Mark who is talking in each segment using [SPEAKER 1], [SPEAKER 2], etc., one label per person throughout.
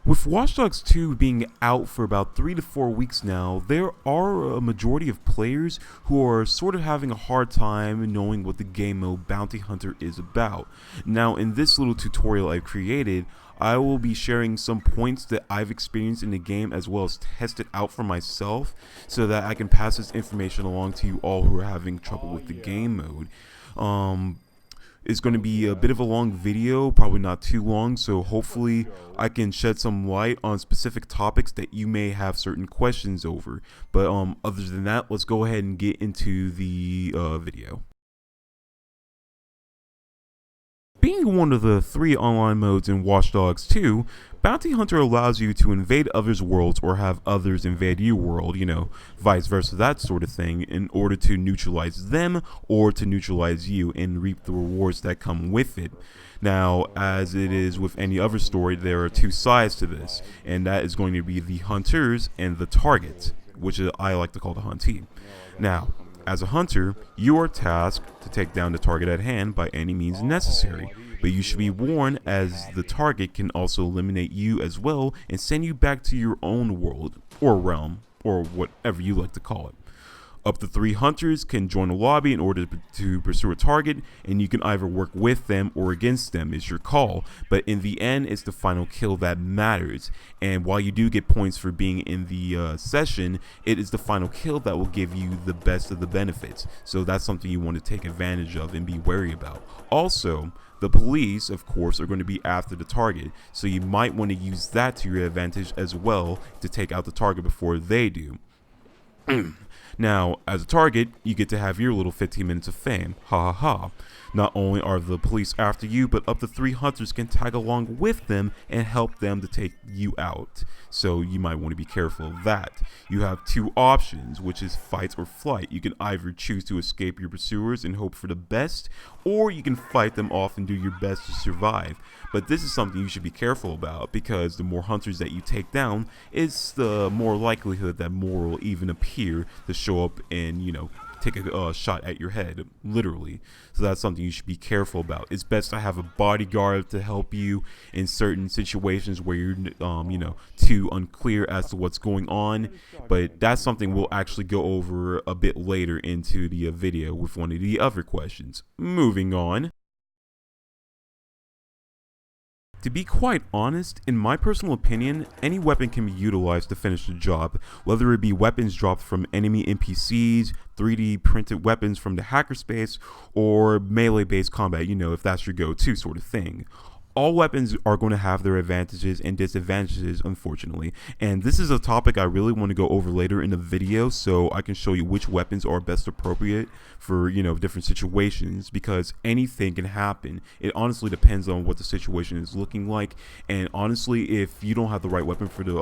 [SPEAKER 1] With Watch Dogs 2 being out for about 3 to 4 weeks now, there are a majority of players who are sort of having a hard time knowing what the game mode Bounty Hunter is about. Now, in this little tutorial I've created, I will be sharing some points that I've experienced in the game as well as test it out for myself so that I can pass this information along to you all who are having trouble with the game mode. It's going to be a bit of a long video, probably not too long, so hopefully I can shed some light on specific topics that you may have certain questions over. But other than that, let's go ahead and get into the video. Being one of the 3 online modes in Watch Dogs 2, Bounty Hunter allows you to invade others' worlds or have others invade your world, vice versa, that sort of thing, in order to neutralize them or to neutralize you and reap the rewards that come with it. Now, as it is with any other story, there are 2 sides to this, and that is going to be the hunters and the targets, which I like to call the huntee. Now, as a hunter, you are tasked to take down the target at hand by any means necessary, but you should be warned as the target can also eliminate you as well and send you back to your own world, or realm, or whatever you like to call it. Up to 3 hunters can join a lobby in order to pursue a target, and you can either work with them or against them, is your call, but in the end it's the final kill that matters. And while you do get points for being in the session, it is the final kill that will give you the best of the benefits, so that's something you want to take advantage of and be wary about. Also, the police, of course, are going to be after the target, so you might want to use that to your advantage as well to take out the target before they do. Now, as a target, you get to have your little 15 minutes of fame. Ha ha ha. Not only are the police after you, but up to 3 hunters can tag along with them and help them to take you out. So you might want to be careful of that. You have 2 options, which is fight or flight. You can either choose to escape your pursuers and hope for the best, or you can fight them off and do your best to survive. But this is something you should be careful about, because the more hunters that you take down, it's the more likelihood that more will even appear to show up and, take a shot at your head, literally. So that's something you should be careful about. It's best to have a bodyguard to help you in certain situations where you're, too unclear as to what's going on. But that's something we'll actually go over a bit later into the video with one of the other questions. Moving on. To be quite honest, in my personal opinion, any weapon can be utilized to finish the job, whether it be weapons dropped from enemy NPCs, 3D printed weapons from the hackerspace, or melee-based combat, if that's your go-to sort of thing. All weapons are going to have their advantages and disadvantages, unfortunately, and this is a topic I really want to go over later in the video so I can show you which weapons are best appropriate for, different situations, because anything can happen. It honestly depends on what the situation is looking like, and honestly, if you don't have the right weapon for the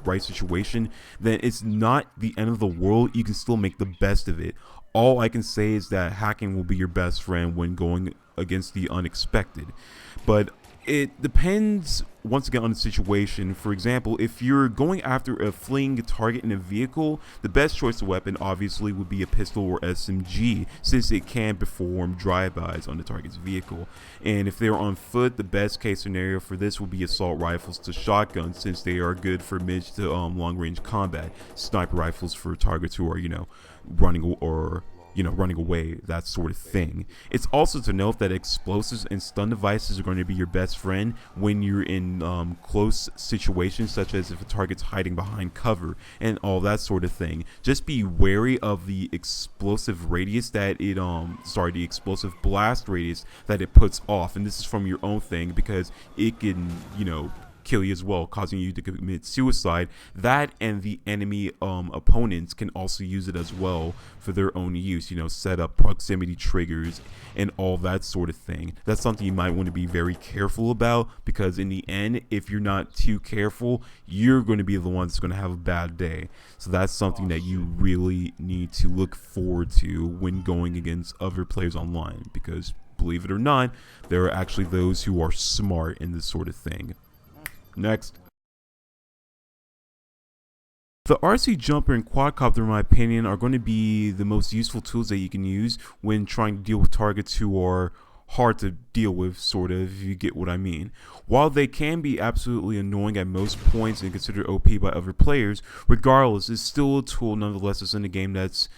[SPEAKER 1] right situation, then it's not the end of the world. You can still make the best of it. All I can say is that hacking will be your best friend when going against the unexpected, but it depends once again on the situation. For example, if you're going after a fleeing target in a vehicle, the best choice of weapon obviously would be a pistol or SMG, since it can perform drive-bys on the target's vehicle. And if they're on foot, the best case scenario for this would be assault rifles to shotguns, since they are good for mid to long range combat. Sniper rifles for targets who are running away, that sort of thing. It's also to note that explosives and stun devices are going to be your best friend when you're in close situations, such as if a target's hiding behind cover and all that sort of thing. Just be wary of the explosive radius that it the explosive blast radius that it puts off, and this is from your own thing, because it can kill you as well, causing you to commit suicide. That and the enemy opponents can also use it as well for their own use, set up proximity triggers and all that sort of thing. That's something you might want to be very careful about, because in the end, if you're not too careful, you're going to be the one that's going to have a bad day. So that's something that you really need to look forward to when going against other players online, because believe it or not, there are actually those who are smart in this sort of thing. Next. The RC jumper and quadcopter, in my opinion, are going to be the most useful tools that you can use when trying to deal with targets who are hard to deal with, sort of, if you get what I mean. While they can be absolutely annoying at most points and considered OP by other players, regardless, it's still a tool nonetheless that's in the game that's,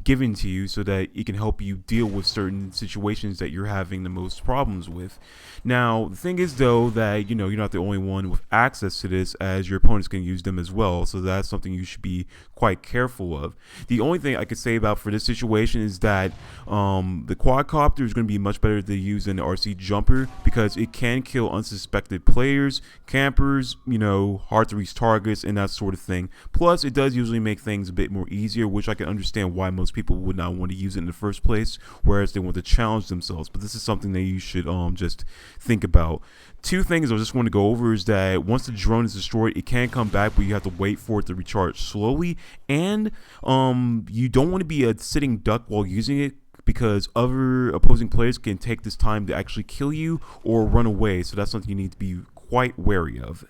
[SPEAKER 1] given to you so that it can help you deal with certain situations that you're having the most problems with. Now, the thing is, though, that, you're not the only one with access to this, as your opponents can use them as well, so that's something you should be quite careful of. The only thing I could say about for this situation is that the quadcopter is going to be much better to use than the RC jumper, because it can kill unsuspected players, campers, hard to reach targets, and that sort of thing. Plus, it does usually make things a bit more easier, which I can understand why most people would not want to use it in the first place, whereas they want to challenge themselves. But this is something that you should just think about. Two things I just want to go over is that once the drone is destroyed, it can come back, but you have to wait for it to recharge slowly, and you don't want to be a sitting duck while using it, because other opposing players can take this time to actually kill you or run away, so that's something you need to be quite wary of.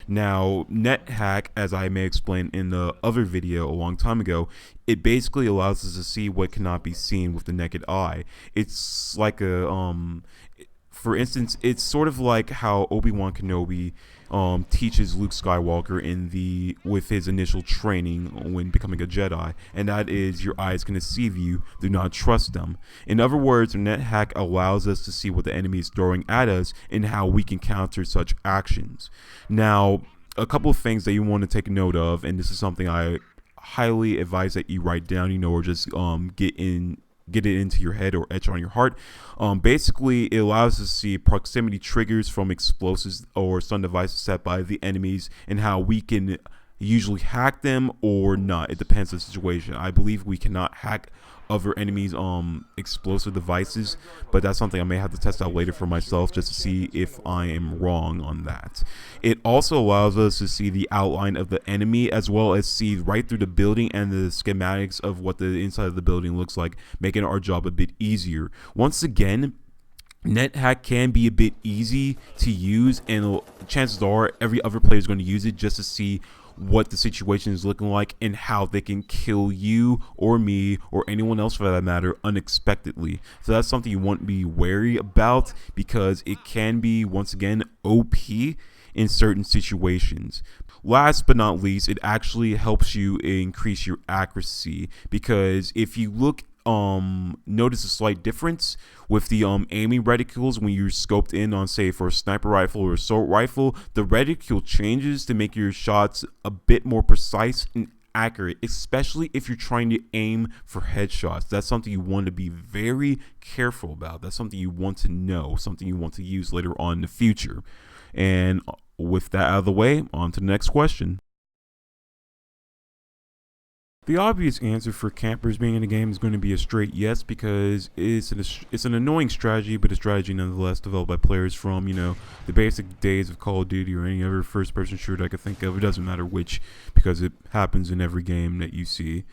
[SPEAKER 1] Now, NetHack, as I may explain in the other video a long time ago, it basically allows us to see what cannot be seen with the naked eye. It's like for instance, it's sort of like how Obi-Wan Kenobi teaches Luke Skywalker with his initial training when becoming a Jedi, and that is, your eyes can deceive you, do not trust them. In other words, NetHack allows us to see what the enemy is throwing at us and how we can counter such actions. Now, a couple of things that you want to take note of, and this is something I highly advise that you write down, or just get it into your head or etch on your heart. Basically, it allows us to see proximity triggers from explosives or stun devices set by the enemies, and how we can usually hack them or not. It depends on the situation. I believe we cannot hack other enemies explosive devices, but that's something I may have to test out later for myself, just to see if I am wrong on that. It also allows us to see the outline of the enemy, as well as see right through the building and the schematics of what the inside of the building looks like, making our job a bit easier. Once again, NetHack can be a bit easy to use, and chances are every other player is going to use it just to see what the situation is looking like and how they can kill you or me or anyone else for that matter unexpectedly. So that's something you want to be wary about, because it can be, once again, OP in certain situations. Last but not least, it actually helps you increase your accuracy, because if you notice a slight difference with the aiming reticules when you're scoped in on, say, for a sniper rifle or assault rifle, the reticule changes to make your shots a bit more precise and accurate, especially if you're trying to aim for headshots. That's something you want to be very careful about. That's something you want to know, something you want to use later on in the future. And with that out of the way, on to the next question. The obvious answer for campers being in the game is going to be a straight yes, because it's an annoying strategy, but a strategy nonetheless developed by players from, the basic days of Call of Duty or any other first-person shooter I could think of. It doesn't matter which, because it happens in every game that you see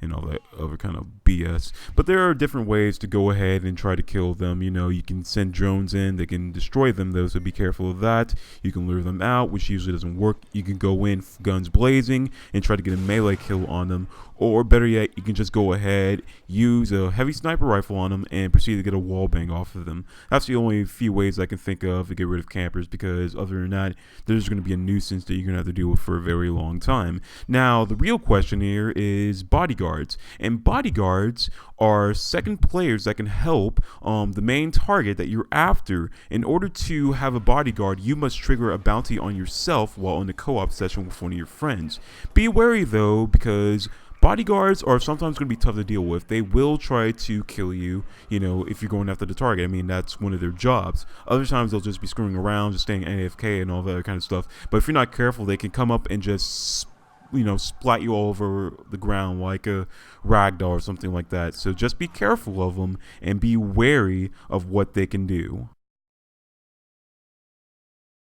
[SPEAKER 1] and all that other kind of BS. But there are different ways to go ahead and try to kill them. You can send drones in, they can destroy them though, so be careful of that. You can lure them out, which usually doesn't work. You can go in guns blazing and try to get a melee kill on them, or better yet, you can just go ahead, use a heavy sniper rifle on them, and proceed to get a wall bang off of them. That's the only few ways I can think of to get rid of campers, because other than that, there's going to be a nuisance that you're going to have to deal with for a very long time. Now, the real question here is bodyguards. And bodyguards are second players that can help the main target that you're after. In order to have a bodyguard, you must trigger a bounty on yourself while in a co-op session with one of your friends. Be wary though, because bodyguards are sometimes going to be tough to deal with. They will try to kill you, if you're going after the target. I mean, that's one of their jobs. Other times they'll just be screwing around, just staying AFK and all that kind of stuff. But if you're not careful, they can come up and just splat you all over the ground like a ragdoll or something like that. So just be careful of them and be wary of what they can do.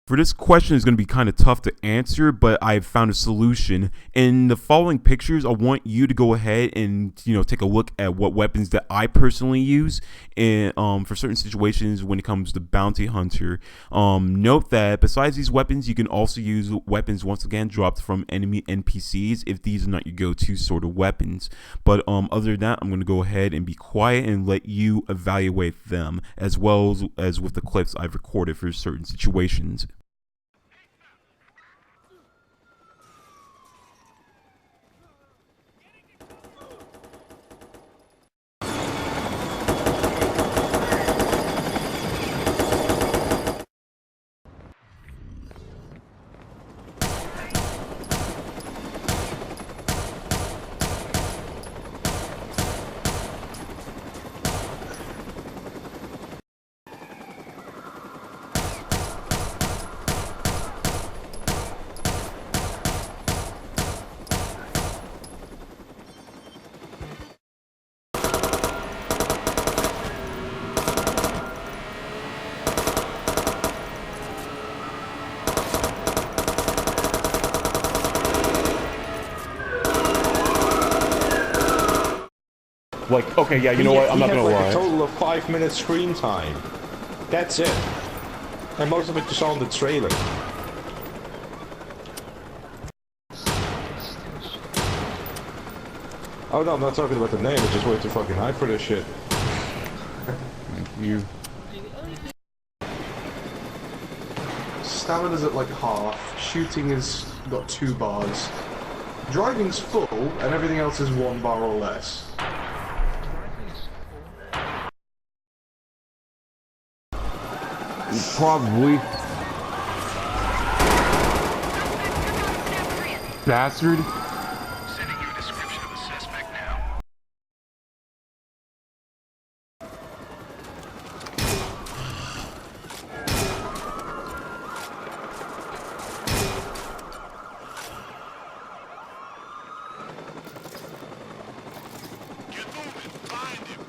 [SPEAKER 1] For this question is going to be kind of tough to answer, but I've found a solution. In the following pictures, I want you to go ahead and take a look at what weapons that I personally use in, for certain situations when it comes to bounty hunter. Note that besides these weapons, you can also use weapons once again dropped from enemy NPCs if these are not your go-to sort of weapons. But other than that, I'm going to go ahead and be quiet and let you evaluate them as well as with the clips I've recorded for certain situations.
[SPEAKER 2] Like, okay, yeah, you know what? I'm not gonna lie.
[SPEAKER 3] A total of 5 minutes screen time. That's it. And most of it just on the trailer. Oh no, I'm not talking about the name. It's just way too fucking high for this shit.
[SPEAKER 1] Thank you.
[SPEAKER 3] Stamina's at like half. Shooting is got 2 bars. Driving's full, and everything else is 1 bar or less.
[SPEAKER 2] Probably. Bastard.
[SPEAKER 4] Sending you a description of the suspect now. Get moving, find him.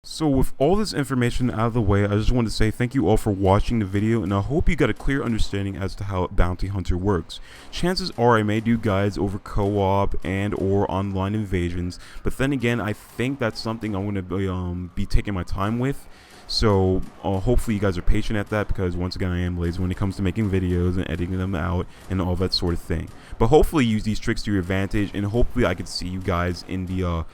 [SPEAKER 1] So with all this information out of the way, I just want to say thank you all for watching the video, and I hope you got a clear understanding as to how Bounty Hunter works. Chances are I may do guides over co-op and or online invasions, but then again, I think that's something I'm going to be taking my time with. So hopefully you guys are patient at that, because once again I am lazy when it comes to making videos and editing them out and all that sort of thing. But hopefully use these tricks to your advantage, and hopefully I can see you guys in the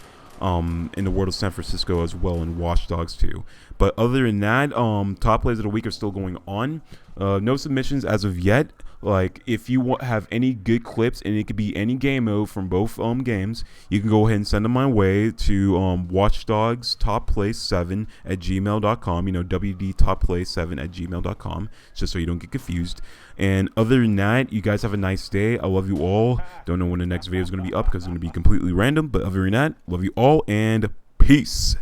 [SPEAKER 1] world of San Francisco as well, in Watch Dogs 2. But other than that, top plays of the week are still going on. No submissions as of yet. Like, if you have any good clips, and it could be any game mode from both games, you can go ahead and send them my way to watchdogstopplay7@gmail.com. WDtopplay7@gmail.com, just so you don't get confused. And other than that, you guys have a nice day. I love you all. Don't know when the next video is going to be up because it's going to be completely random. But other than that, love you all and peace.